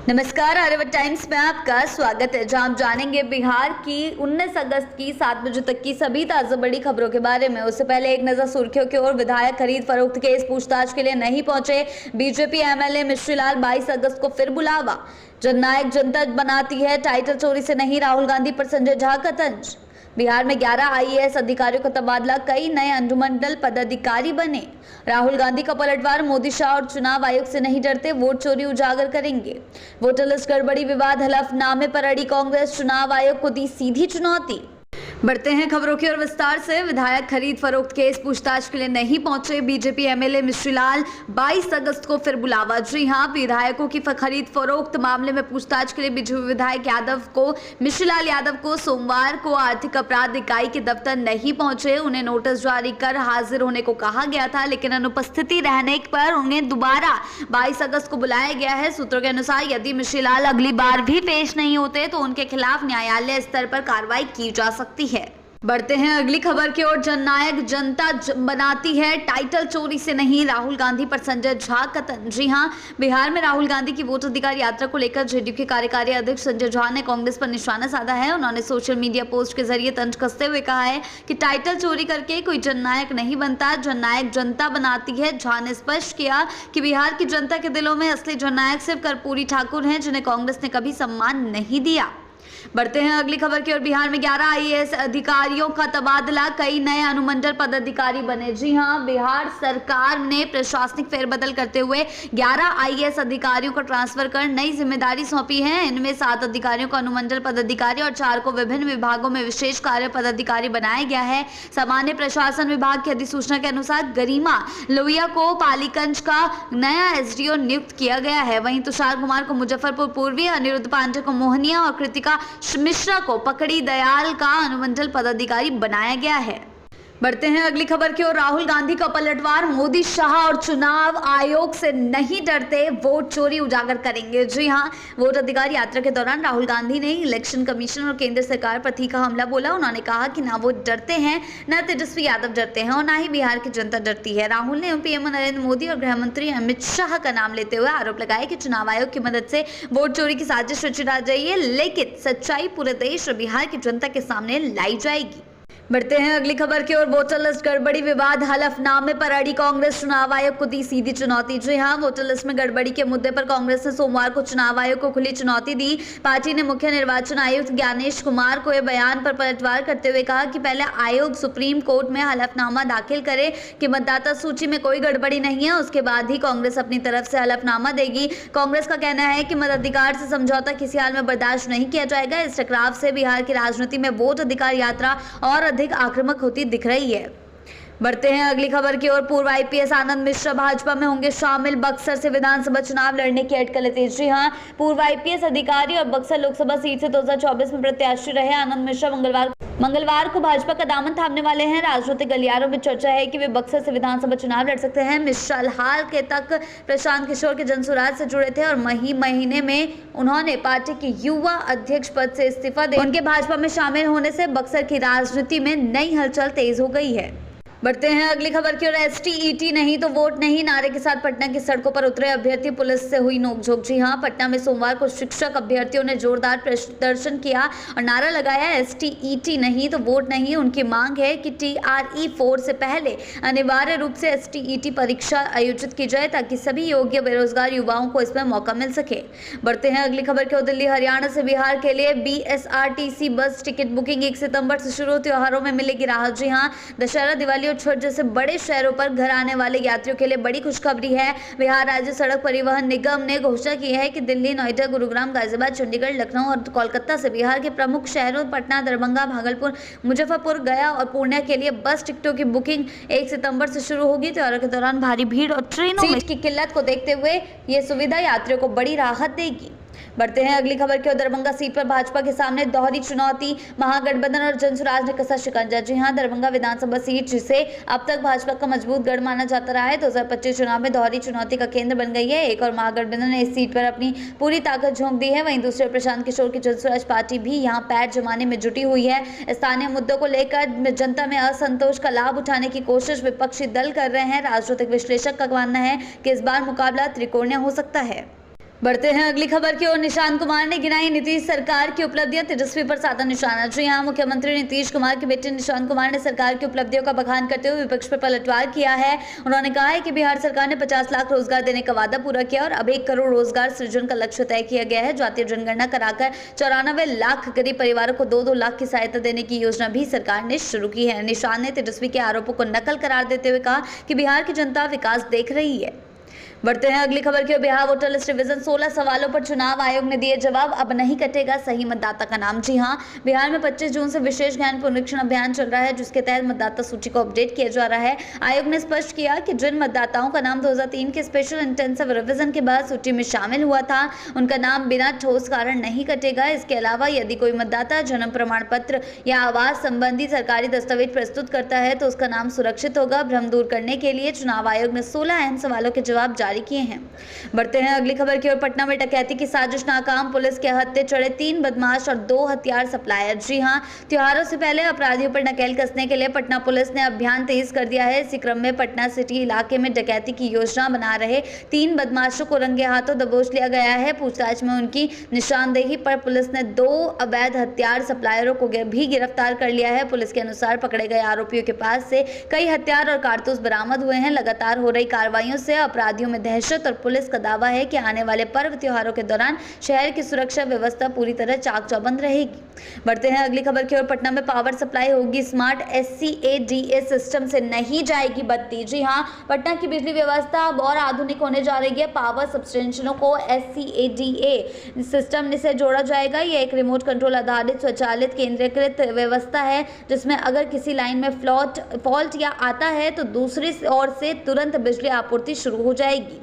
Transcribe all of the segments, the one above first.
नमस्कार, आर्यवर्त टाइम्स में आपका स्वागत है, जहां हम जानेंगे बिहार की 19 अगस्त की 7 बजे तक की सभी ताजा बड़ी खबरों के बारे में। उससे पहले एक नजर सुर्खियों की ओर। विधायक खरीद फरोख्त केस पूछताछ के लिए नहीं पहुंचे बीजेपी एमएलए मिश्रीलाल, 22 अगस्त को फिर बुलावा। जननायक जनता बनाती है, टाइटल चोरी से नहीं, राहुल गांधी पर संजय झा का तंज। बिहार में 11 आईएएस अधिकारियों का तबादला, कई नए अनुमंडल पदाधिकारी बने। राहुल गांधी का पलटवार, मोदी शाह और चुनाव आयोग से नहीं डरते, वोट चोरी उजागर करेंगे। वोटर लिस्ट गड़बड़ी विवाद, हलफनामे पर अड़ी कांग्रेस, चुनाव आयोग को दी सीधी चुनौती। बढ़ते हैं खबरों की ओर विस्तार से। विधायक खरीद फरोख्त केस पूछताछ के लिए नहीं पहुंचे बीजेपी एमएलए मिश्रीलाल, 22 अगस्त को फिर बुलावा। जी हां, विधायकों की खरीद फरोख्त मामले में पूछताछ के लिए बीजेपी विधायक मिश्रीलाल यादव को सोमवार को आर्थिक अपराध इकाई के दफ्तर नहीं पहुंचे। उन्हें नोटिस जारी कर हाजिर होने को कहा गया था, लेकिन अनुपस्थिति रहने पर उन्हें दोबारा 22 अगस्त को बुलाया गया है। सूत्रों के अनुसार यदि मिश्रीलाल अगली बार भी पेश नहीं होते तो उनके खिलाफ न्यायालय स्तर पर कार्रवाई की जा सकती है। बढ़ते हैं अगली खबर की ओर। जननायक जनता बनाती है, टाइटल चोरी से नहीं, राहुल गांधी पर संजय झा का तंज। जी हां, बिहार में राहुल गांधी की वोट अधिकार यात्रा को लेकर जेडीयू के कार्यकारी अध्यक्ष संजय झा ने कांग्रेस पर निशाना साधा है। उन्होंने सोशल मीडिया पोस्ट के जरिए तंज कसते हुए कहा है कि टाइटल चोरी करके कोई जननायक नहीं बनता, जननायक जनता बनाती है। झा ने स्पष्ट किया कि बिहार की जनता के दिलों में असली जननायक सिर्फ कर्पूरी ठाकुर हैं, जिन्हें कांग्रेस ने कभी सम्मान नहीं दिया। बढ़ते हैं अगली खबर की ओर। बिहार में 11 आईएएस अधिकारियों का तबादला, कई नए अनुमंडल पदाधिकारी बने। जी हां, बिहार सरकार ने प्रशासनिक फेरबदल करते हुए 11 आईएएस अधिकारियों को ट्रांसफर कर नई जिम्मेदारी सौंपी है। इनमें 7 अधिकारियों को अनुमंडल पदाधिकारी और 4 को विभिन्न विभागों में विशेष कार्य पदाधिकारी बनाया गया है। सामान्य प्रशासन विभाग की अधिसूचना के अनुसार गरिमा लोहिया को पालीगंज का नया एसडीओ नियुक्त किया गया है। वहीं तुषार कुमार को मुजफ्फरपुर पूर्वी, अनिरुद्ध पांडे को मोहनिया और कृतिका मिश्रा को पकड़ी दयाल का अनुमंडल पदाधिकारी बनाया गया है। बढ़ते हैं अगली खबर की ओर। राहुल गांधी का पलटवार, मोदी शाह और चुनाव आयोग से नहीं डरते, वोट चोरी उजागर करेंगे। जी हां, वोट अधिकार यात्रा के दौरान राहुल गांधी ने इलेक्शन कमीशन और केंद्र सरकार पर तीखा हमला बोला। उन्होंने कहा कि ना वो डरते हैं, ना तेजस्वी यादव डरते हैं और ना ही बिहार की जनता डरती है। राहुल ने पीएम नरेंद्र मोदी और गृह मंत्री अमित शाह का नाम लेते हुए आरोप लगाया कि चुनाव आयोग की मदद से वोट चोरी की साजिश रची जा रही है, लेकिन सच्चाई पूरे देश और बिहार की जनता के सामने लाई जाएगी। बढ़ते हैं अगली खबर की ओर। वोटर लिस्ट गड़बड़ी विवाद, हलफनामे पर अड़ी कांग्रेस, चुनाव आयोग को दी सीधी चुनौती। जी हां, वोटर लिस्ट में गड़बड़ी के मुद्दे पर कांग्रेस ने सोमवार को चुनाव आयोग को खुली चुनौती दी। पार्टी ने मुख्य निर्वाचन आयुक्त ज्ञानेश कुमार को यह बयान पर पलटवार करते हुए कहा कि पहले आयोग सुप्रीम कोर्ट में हलफनामा दाखिल करे कि मतदाता सूची में कोई गड़बड़ी नहीं है, उसके बाद ही कांग्रेस अपनी तरफ से हलफनामा देगी। कांग्रेस का कहना है कि मताधिकार से समझौता किसी हाल में बर्दाश्त नहीं किया जाएगा। इस टकराव से बिहार की राजनीति में वोट अधिकार यात्रा और अधिक आक्रामक होती दिख रही है। बढ़ते हैं अगली खबर की ओर। पूर्व आईपीएस आनंद मिश्रा भाजपा में होंगे शामिल, बक्सर से विधानसभा चुनाव लड़ने की अटकलें तेज। जी हां, पूर्व आईपीएस अधिकारी और बक्सर लोकसभा सीट से 2024 में प्रत्याशी रहे आनंद मिश्रा मंगलवार को भाजपा का दामन थामने वाले हैं। राजनीतिक गलियारों में चर्चा है कि वे बक्सर से विधानसभा चुनाव लड़ सकते हैं। मिश्रा हाल के तक प्रशांत किशोर के जनसुराज से जुड़े थे और महीने में उन्होंने पार्टी के युवा अध्यक्ष पद से इस्तीफा दे उनके भाजपा में शामिल होने से बक्सर की राजनीति में नई हलचल तेज हो गई है। बढ़ते हैं अगली खबर की ओर। एसटीईटी नहीं तो वोट नहीं, नारे के साथ पटना की सड़कों पर उतरे अभ्यर्थी, पुलिस से हुई नोकझोंक। जी हां, पटना में सोमवार को शिक्षक अभ्यर्थियों ने जोरदार प्रदर्शन किया और नारा लगाया, एसटीईटी नहीं तो वोट नहीं। उनकी मांग है कि TRE 4 से पहले अनिवार्य रूप से एसटीईटी परीक्षा आयोजित की जाए ताकि सभी योग्य बेरोजगार युवाओं को इसमें मौका मिल सके। बढ़ते हैं अगली खबर की ओर। दिल्ली हरियाणा से बिहार के लिए BSRTC बस टिकट बुकिंग 1 सितंबर से शुरू, त्योहारों में मिलेगी राहत। जी हां, दशहरा, दिवाली छठ जैसे बड़े शहरों पर घर आने वाले यात्रियों के लिए बड़ी खुशखबरी है। बिहार राज्य सड़क परिवहन निगम ने घोषणा की है कि दिल्ली, नोएडा, गुरुग्राम, गाजियाबाद, चंडीगढ़, लखनऊ और कोलकाता से बिहार के प्रमुख शहरों पटना, दरभंगा, भागलपुर, मुजफ्फरपुर, गया और पूर्णिया के लिए बस टिकटों की बुकिंग 1 सितंबर से शुरू होगी। त्योहारों के दौरान भारी भीड़ और ट्रेनों में सीट की किल्लत को देखते हुए ये सुविधा यात्रियों को बड़ी राहत देगी। बढ़ते हैं अगली खबर की ओर। दरभंगा सीट पर भाजपा के सामने दोहरी चुनौती, महागठबंधन और जनसुराज ने कसा शिकंजा। जी हां, दरभंगा विधानसभा सीट जिसे अब तक भाजपा का मजबूत गढ़ माना जाता रहा है, 2025 चुनाव में दोहरी चुनौती का केंद्र बन गई है। एक और महागठबंधन ने इस सीट पर अपनी पूरी ताकत झोंक दी है, वहीं दूसरे प्रशांत किशोर की जनसुराज पार्टी भी यहां पैर जमाने में जुटी हुई है। स्थानीय मुद्दों को लेकर जनता में असंतोष का लाभ उठाने की कोशिश विपक्षी दल कर रहे हैं। राजनीतिक विश्लेषक का मानना है कि इस बार मुकाबला त्रिकोणीय हो सकता है। बढ़ते हैं अगली खबर की ओर। निशांत कुमार ने गिनाई नीतीश सरकार की उपलब्धियां, तेजस्वी पर साधा निशाना। जी हां, मुख्यमंत्री नीतीश कुमार के बेटे निशांत कुमार ने सरकार की उपलब्धियों का बखान करते हुए विपक्ष पर पलटवार किया है। उन्होंने कहा है कि बिहार सरकार ने 50 लाख रोजगार देने का वादा पूरा किया और अब 1 करोड़ रोजगार सृजन का लक्ष्य तय किया गया है। जातीय जनगणना कराकर 94 लाख गरीब परिवारों को 2-2 लाख की सहायता देने की योजना भी सरकार ने शुरू की है। निशांत ने तेजस्वी के आरोपों को नकल करार देते हुए कहा कि बिहार की जनता विकास देख रही है। बढ़ते हैं अगली खबर की। बिहार वोटर लिस्ट रिवीजन, 16 सवालों पर चुनाव आयोग ने दिए जवाब। अब नहीं कटेगा सही मतदाता का नाम। जी हां, बिहार में 25 जून से विशेष ज्ञान पुनरीक्षण अभियान चल रहा है, जिसके तहत मतदाता सूची को अपडेट किया जा रहा है। आयोग ने स्पष्ट किया कि जिन मतदाताओं का नाम 2003 के स्पेशल इंटेंसिव रिवीजन के बाद सूची में शामिल हुआ था, उनका नाम बिना ठोस कारण नहीं कटेगा। इसके अलावा यदि कोई मतदाता जन्म प्रमाण पत्र या आवास संबंधी सरकारी दस्तावेज प्रस्तुत करता है तो उसका नाम सुरक्षित होगा। भ्रम दूर करने के लिए चुनाव आयोग ने 16 अहम सवालों के जवाब जारी किए हैं। बढ़ते हैं अगली खबर की ओर। पटना में डकैती की साजिश नाकाम, पुलिस के हत्थे चढ़े 3 बदमाश और 2 हथियार सप्लायर। जी हां, त्योहारों से पहले अपराधियों पर नकेल कसने के लिए पटना पुलिस ने अभियान तेज कर दिया है। इसी क्रम में पटना सिटी इलाके में डकैती की योजना बना रहे 3 बदमाशों को रंगे हाथों दबोच लिया गया है। पूछताछ में उनकी निशानदेही पर पुलिस ने 2 अवैध हथियार सप्लायरों को भी गिरफ्तार कर लिया है। पुलिस के अनुसार पकड़े गए आरोपियों के पास से कई हथियार और कारतूस बरामद हुए हैं। लगातार हो रही कार्रवाइयों से अपराधियों में दहशत और पुलिस का दावा है कि आने वाले पर्व त्योहारों के दौरान शहर की सुरक्षा व्यवस्था पूरी तरह चाक चौबंद रहेगी। बढ़ते हैं अगली खबर की ओर। पटना में पावर सप्लाई होगी स्मार्ट, SCADA सिस्टम से नहीं जाएगी बत्ती। जी हां, पटना की बिजली व्यवस्था अब और आधुनिक होने जा रही है। पावर सबस्टेशनों को SCADA सिस्टम से जोड़ा जाएगा। यह एक रिमोट कंट्रोल आधारित स्वचालित केंद्रीकृत व्यवस्था है, जिसमें अगर किसी लाइन में फॉल्ट या आता है तो दूसरी ओर से तुरंत बिजली आपूर्ति शुरू हो जाएगी।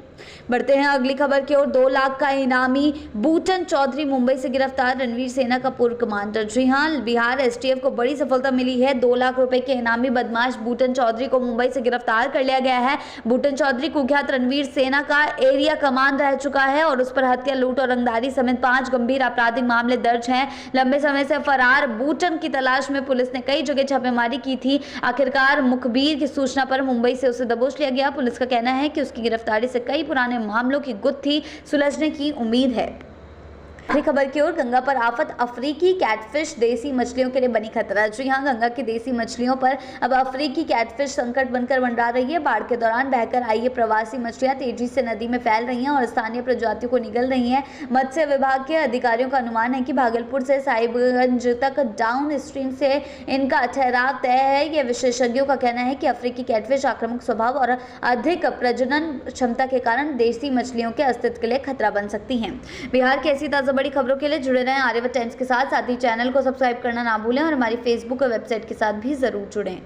बढ़ते हैं अगली खबर की ओर। 2 लाख का इनामी बूटन चौधरी मुंबई से गिरफ्तार, रणवीर सेना का पूर्व कमांडर। जी हां, बिहार STF को बड़ी सफलता मिली है। 2 लाख रुपए के इनामी बदमाश बूटन चौधरी को मुंबई से गिरफ्तार कर लिया गया है। बूटन चौधरी कुख्यात रणवीर सेना का एरिया कमान रह चुका है और उस पर हत्या, लूट और रंगदारी समेत 5 गंभीर आपराधिक मामले दर्ज हैं। लंबे समय से फरार बूटन की तलाश में पुलिस ने कई जगह छापेमारी की थी। आखिरकार मुखबिर की सूचना पर मुंबई से उसे दबोच लिया गया। पुलिस का कहना है कि उसकी गिरफ्तारी से कई पुराने मामलों की गुत्थी सुलझने की उम्मीद है। अगली खबर की ओर। गंगा पर आफत, अफ्रीकी कैटफिश देसी मछलियों के लिए बनी खतरा। जी हां, गंगा की देसी मछलियों पर अब अफ्रीकी कैटफिश संकट बनकर मंडरा रही है। बाढ़ के दौरान बहकर आई ये प्रवासी मछलियां तेजी से नदी में फैल रही हैं और स्थानीय प्रजातियों को निगल रही हैं। मत्स्य विभाग के अधिकारियों का अनुमान है कि भागलपुर से साहिबगंज तक डाउन स्ट्रीम से इनका ठहराव तय है। यह विशेषज्ञों का कहना है कि अफ्रीकी कैटफिश आक्रामक स्वभाव और अधिक प्रजनन क्षमता के कारण देसी मछलियों के अस्तित्व के लिए खतरा बन सकती हैं। बिहार की ऐसी ताज़ा बड़ी खबरों के लिए जुड़े रहें आर्यभट्ट टाइम्स के साथ ही चैनल को सब्सक्राइब करना ना भूलें और हमारी फेसबुक और वेबसाइट के साथ भी जरूर जुड़ें।